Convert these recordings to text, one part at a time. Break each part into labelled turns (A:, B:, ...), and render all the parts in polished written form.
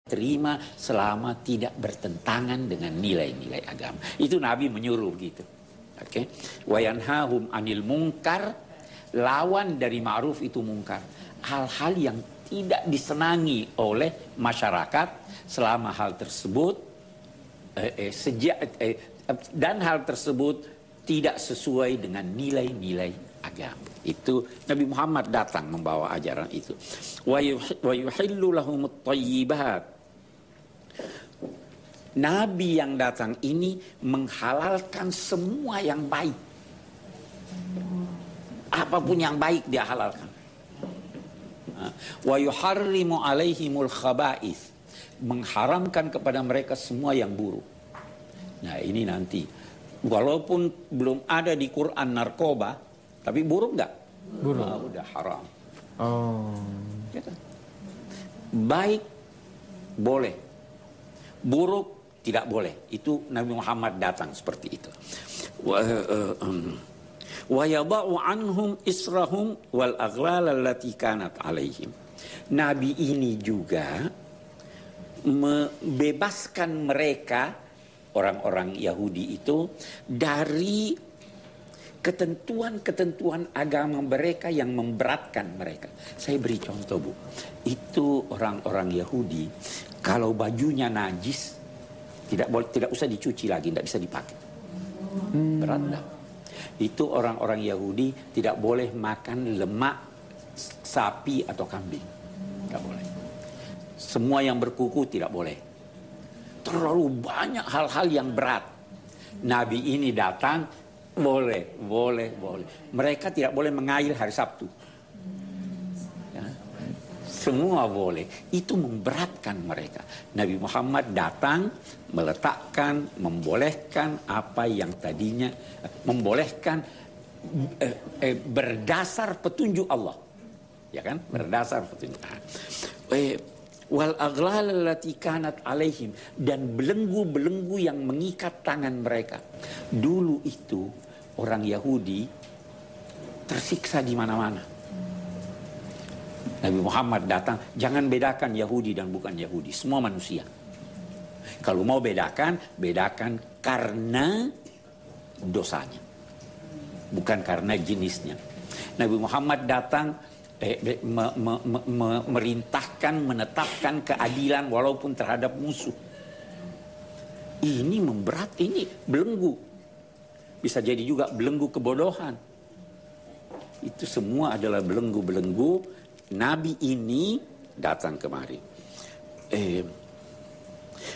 A: terima selama tidak bertentangan dengan nilai-nilai agama. Itu Nabi menyuruh gitu. Oke. Wa yanhahum anil munkar, lawan dari ma'ruf itu munkar. Hal-hal yang tidak disenangi oleh masyarakat selama hal tersebut dan hal tersebut tidak sesuai dengan nilai-nilai agama. Itu Nabi Muhammad datang membawa ajaran itu. Wa yuhillu lahumut thayyibat. Nabi yang datang ini menghalalkan semua yang baik. Apapun yang baik dia halalkan. Wa yuharrimu alaihimul khaba'ith, mengharamkan kepada mereka semua yang buruk. Nah ini nanti, walaupun belum ada di Quran narkoba, tapi buruk nggak? Buruk. Udah haram. Ya kan? Baik boleh, buruk tidak boleh. Itu Nabi Muhammad datang seperti itu. Wa yada'u anhum israhum wal aghlal allati kanat alaihim. Nabi ini juga membebaskan mereka, orang-orang Yahudi itu, dari ketentuan-ketentuan agama mereka yang memberatkan mereka. Saya beri contoh, Bu. Itu orang-orang Yahudi, kalau bajunya najis tidak usah dicuci lagi, tidak bisa dipakai. Berat enggak? Itu orang-orang Yahudi tidak boleh makan lemak sapi atau kambing. Tidak boleh. Semua yang berkuku tidak boleh. Terlalu banyak hal-hal yang berat. Nabi ini datang, boleh. Mereka tidak boleh mengail hari Sabtu. Ya. Semua boleh. Itu memberatkan mereka. Nabi Muhammad datang, meletakkan, membolehkan apa yang tadinya, membolehkan berdasar petunjuk Allah. Ya kan? Berdasar petunjuk. Wal aghlal allati kanat alaihim, dan belenggu-belenggu yang mengikat tangan mereka. Dulu itu orang Yahudi tersiksa di mana-mana. Nabi Muhammad datang, jangan bedakan Yahudi dan bukan Yahudi, semua manusia. Kalau mau bedakan karena dosanya, bukan karena jenisnya. Nabi Muhammad datang merintahkan, menetapkan keadilan walaupun terhadap musuh. Ini memberat, ini belenggu. Bisa jadi juga belenggu kebodohan. Itu semua adalah belenggu-belenggu. Nabi ini datang kemari.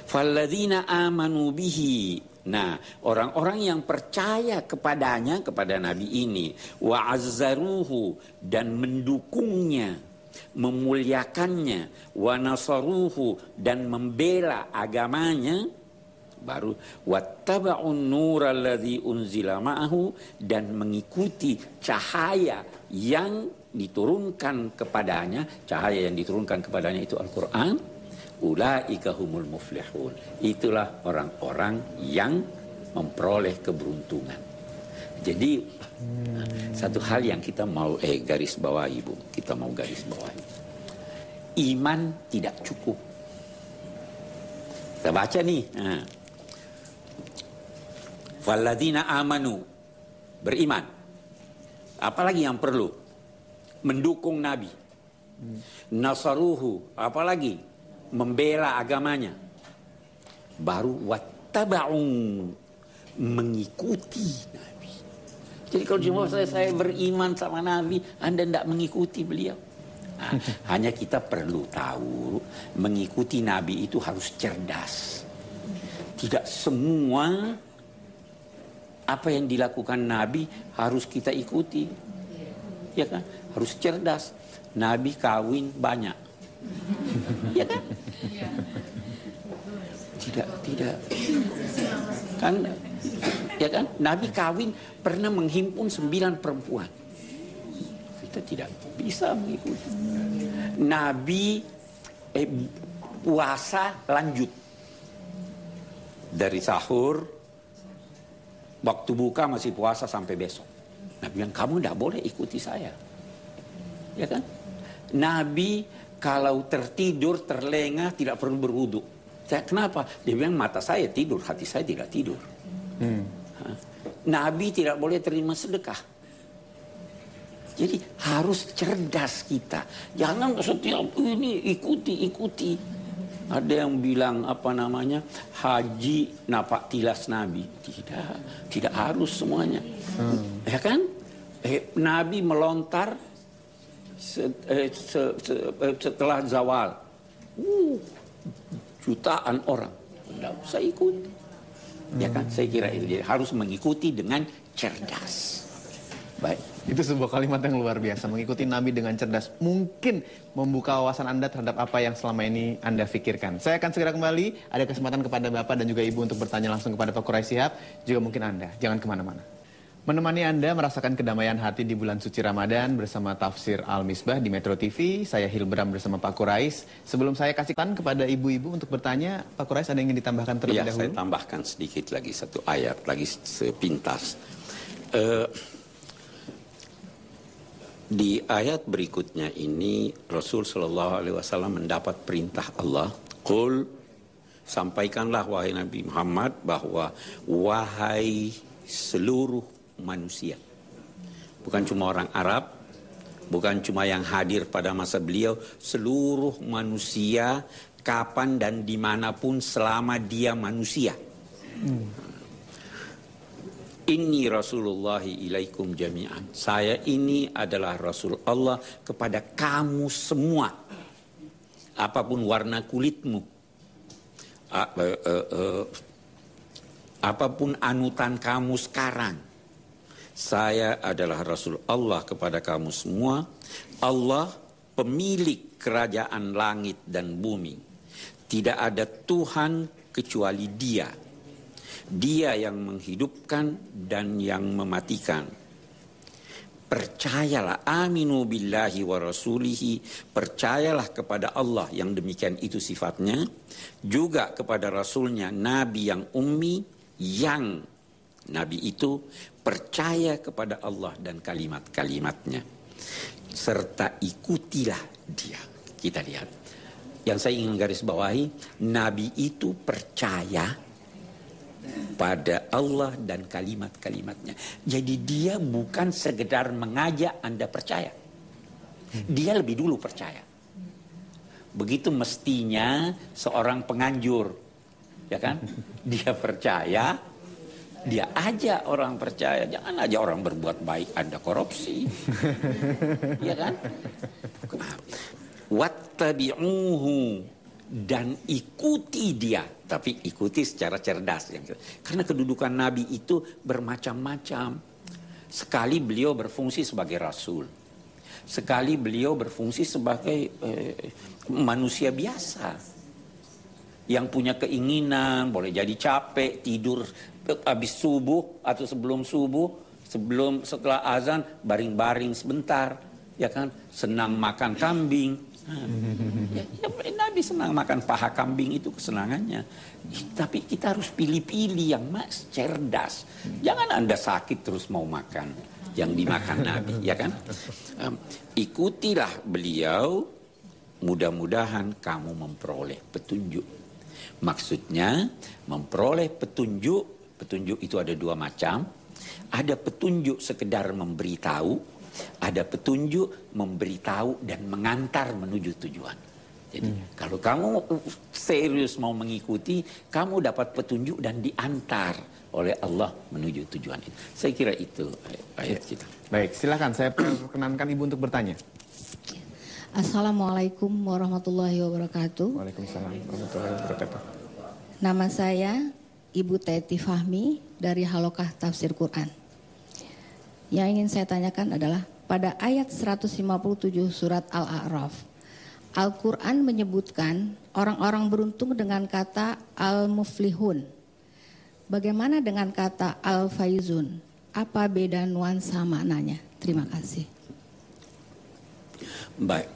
A: Falladzina amanu bihi. Nah, orang-orang yang percaya kepadanya, kepada Nabi ini, wa azzaruhu, dan mendukungnya, memuliakannya, wa nasaruhu, dan membela agamanya, baru wattaba'un nural ladzi unzila ma'ahu, dan mengikuti cahaya yang diturunkan kepadanya. Cahaya yang diturunkan kepadanya itu Al-Quran. Ulaika humul muflihun. Itulah orang-orang yang memperoleh keberuntungan. Jadi satu hal yang kita mau garis bawahi, Bu. Kita mau garis bawahi. Iman tidak cukup. Kita baca nih. Falladzina amanu, beriman. Apalagi yang perlu? Mendukung Nabi. Nasaruhu, apalagi? Membela agamanya. Baru wattaba'u, mengikuti Nabi. Jadi kalau cuma saya beriman sama Nabi, Anda tidak mengikuti beliau. Nah, hanya kita perlu tahu, mengikuti Nabi itu harus cerdas. Tidak semua apa yang dilakukan Nabi harus kita ikuti. Ya kan? Harus cerdas. Nabi kawin banyak. Ya kan? Tidak. Kan? Ya kan? Nabi kawin pernah menghimpun 9 perempuan. Kita tidak bisa mengikuti. Nabi puasa lanjut. Dari sahur, waktu buka masih puasa sampai besok. Nabi bilang, kamu tidak boleh ikuti saya. Ya kan? Nabi kalau tertidur, terlengah, tidak perlu berwudu. Kenapa? Dia bilang mata saya tidur, hati saya tidak tidur. Nabi tidak boleh terima sedekah. Jadi harus cerdas kita. Jangan setiap ini ikuti. Ada yang bilang haji napak tilas Nabi. Tidak harus semuanya. Ya kan? Nabi melontar setelah zawal. Jutaan orang. Tidak usah ikut. Ya kan? Saya kira itu. Jadi harus mengikuti dengan cerdas. Baik.
B: Itu sebuah kalimat yang luar biasa. Mengikuti Nabi dengan cerdas. Mungkin membuka wawasan Anda terhadap apa yang selama ini Anda pikirkan. Saya akan segera kembali. Ada kesempatan kepada Bapak dan juga Ibu untuk bertanya langsung kepada Pak Quraish Shihab. Juga mungkin Anda. Jangan kemana-mana. Menemani Anda merasakan kedamaian hati di bulan suci Ramadan bersama Tafsir Al-Misbah di Metro TV. Saya Hilbram bersama Pak Quraish. Sebelum saya kasihkan kepada ibu-ibu untuk bertanya, Pak Quraish ada yang ingin ditambahkan terlebih dahulu?
A: Saya tambahkan sedikit lagi satu ayat, lagi sepintas. Di ayat berikutnya ini Rasul Shallallahu Alaihi Wasallam mendapat perintah Allah, Qul, sampaikanlah wahai Nabi Muhammad bahwa wahai seluruh manusia, bukan cuma orang Arab, bukan cuma yang hadir pada masa beliau, seluruh manusia kapan dan dimanapun selama dia manusia. Inni Rasulullahi ilaikum jami'an. Saya ini adalah Rasul Allah kepada kamu semua. Apapun warna kulitmu, apapun anutan kamu sekarang, saya adalah Rasul Allah kepada kamu semua. Allah pemilik kerajaan langit dan bumi. Tidak ada Tuhan kecuali Dia. Dia yang menghidupkan dan yang mematikan. Percayalah, aminu billahi wa rasulihi, percayalah kepada Allah yang demikian itu sifatnya, juga kepada Rasulnya, Nabi yang ummi, yang Nabi itu percaya kepada Allah dan kalimat-kalimatnya, serta ikutilah dia. Kita lihat, yang saya ingin garis bawahi, Nabi itu percaya pada Allah dan kalimat-kalimatnya. Jadi dia bukan sekedar mengajak Anda percaya. Dia lebih dulu percaya. Begitu mestinya seorang penganjur, ya kan? Dia percaya, dia ajak orang percaya. Jangan aja orang berbuat baik, Anda korupsi. Ya kan? Wattabi'uhu, dan ikuti dia, tapi ikuti secara cerdas. Karena kedudukan Nabi itu bermacam-macam. Sekali beliau berfungsi sebagai Rasul, sekali beliau berfungsi sebagai manusia biasa yang punya keinginan, boleh jadi capek, tidur habis subuh atau sebelum subuh, setelah azan baring-baring sebentar, ya kan, senang makan kambing. Nabi senang makan paha kambing, itu kesenangannya. Tapi kita harus pilih-pilih yang cerdas. Jangan Anda sakit terus mau makan yang dimakan Nabi, ya kan? Ikutilah beliau, mudah-mudahan kamu memperoleh petunjuk. Maksudnya memperoleh petunjuk. Petunjuk itu ada dua macam. Ada petunjuk sekedar memberitahu, ada petunjuk memberitahu dan mengantar menuju tujuan. Jadi kalau kamu serius mau mengikuti, kamu dapat petunjuk dan diantar oleh Allah menuju tujuan itu. Saya kira itu ayat kita.
B: Baik, silakan saya perkenankan Ibu untuk bertanya.
C: Assalamualaikum warahmatullahi wabarakatuh.
B: Waalaikumsalam warahmatullahi wabarakatuh.
C: Nama saya Ibu Teti Fahmi dari Halokah Tafsir Quran. Yang ingin saya tanyakan adalah pada ayat 157 surat Al-A'raf, Al-Quran menyebutkan orang-orang beruntung dengan kata Al-Muflihun. Bagaimana dengan kata Al-Faizun? Apa beda nuansa maknanya? Terima kasih.
A: Baik.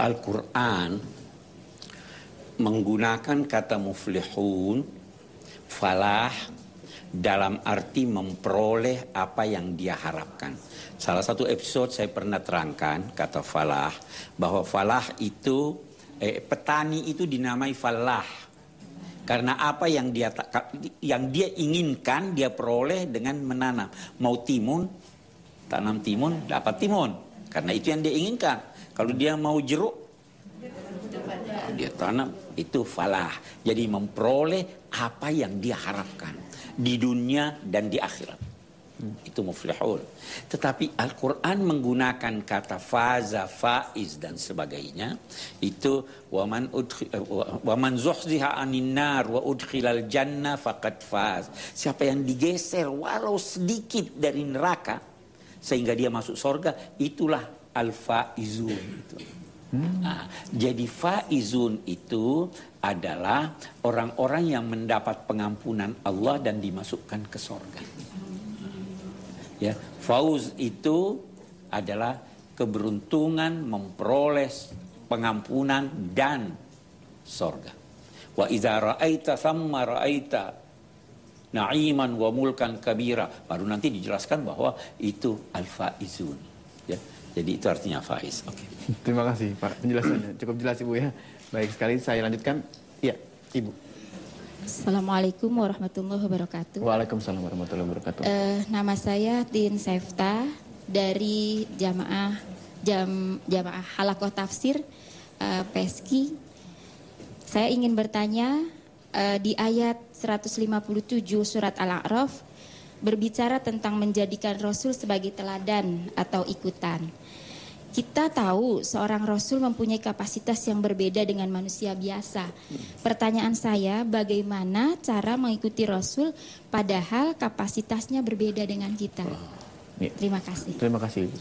A: Al-Quran menggunakan kata muflihun, falah, dalam arti memperoleh apa yang dia harapkan. Salah satu episode saya pernah terangkan, kata falah, bahwa falah itu, petani itu dinamai falah. Karena apa yang dia inginkan, dia peroleh dengan menanam. Mau timun, tanam timun, dapat timun. Karena itu yang dia inginkan. Kalau dia mau jeruk, dia tanam, itu falah. Jadi memperoleh apa yang dia harapkan di dunia dan di akhirat. Itu muflihun. Tetapi Al-Quran menggunakan kata faza, faiz dan sebagainya. Itu waman zuhziha anin nar wa udkhilal jannah faqad faz. Siapa yang digeser walau sedikit dari neraka sehingga dia masuk surga, itulah al-faizun. Nah, jadi faizun itu adalah orang-orang yang mendapat pengampunan Allah dan dimasukkan ke surga. Ya, fauz itu adalah keberuntungan memperoleh pengampunan dan surga. Wa idza ra'aita thamma ra'aita na'iman wa mulkan kabira. Baru nanti dijelaskan bahwa itu al-faizun. Ya. Jadi itu artinya faiz. Oke.
B: Terima kasih Pak penjelasannya. Cukup jelas Ibu ya. Baik sekali saya lanjutkan. Iya, Ibu.
C: Assalamualaikum warahmatullahi wabarakatuh.
B: Waalaikumsalam warahmatullahi wabarakatuh.
C: Nama saya Tin Sefta dari jamaah Halakoh Tafsir Peski. Saya ingin bertanya di ayat 157 surat Al-A'raf berbicara tentang menjadikan Rasul sebagai teladan atau ikutan. Kita tahu seorang Rasul mempunyai kapasitas yang berbeda dengan manusia biasa. Pertanyaan saya, bagaimana cara mengikuti Rasul padahal kapasitasnya berbeda dengan kita? Terima kasih.
B: Terima kasih.